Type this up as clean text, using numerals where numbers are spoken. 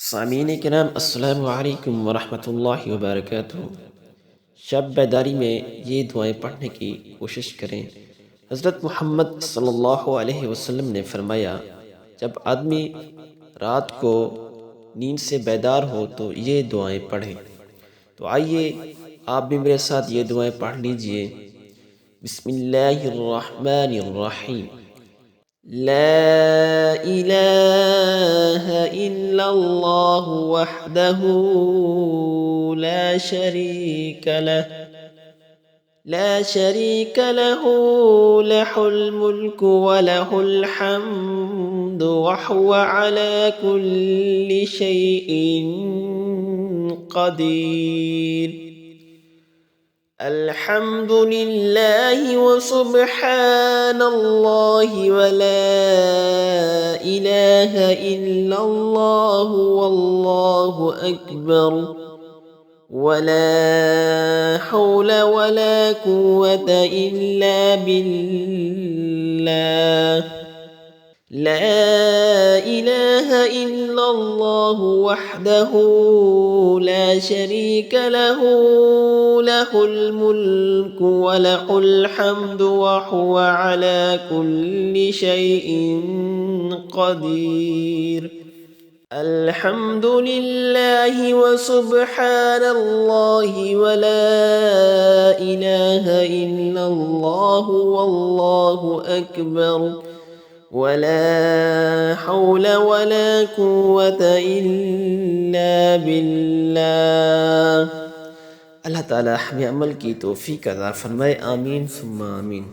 सामीन कराम अस्सलामु अलैकुम वरहमतुल्लाहि वबरकातुहू। शब बेदारी में ये दुआएं पढ़ने की कोशिश करें। हज़रत मोहम्मद सल्लल्लाहु अलैहि वसल्लम ने फरमाया, जब आदमी रात को नींद से बेदार हो तो ये दुआएं पढ़े। तो आइए आप भी मेरे साथ ये दुआएं पढ़ लीजिए। बिस्मिल्लाहिर्रहमानिर्रहीम। لا إله إلا الله وحده لا شريك له له الملك وله الحمد وهو على كل شيء قدير. الحمد لله وسبحان الله ولا إله إلا الله والله أكبر ولا حول ولا قوة إلا بالله. لا إله إلا الله وحده لا شريك له له الملك وله الحمد وهو على كل شيء قدير. الحمد لله وسبحان الله ولا إله إلا الله والله أكبر ولا حول ولا قوة إلا بالله. अल्लाह ताला हमें अमल की तौफीक अता फरमाए। आमीन सुम्मा आमीन।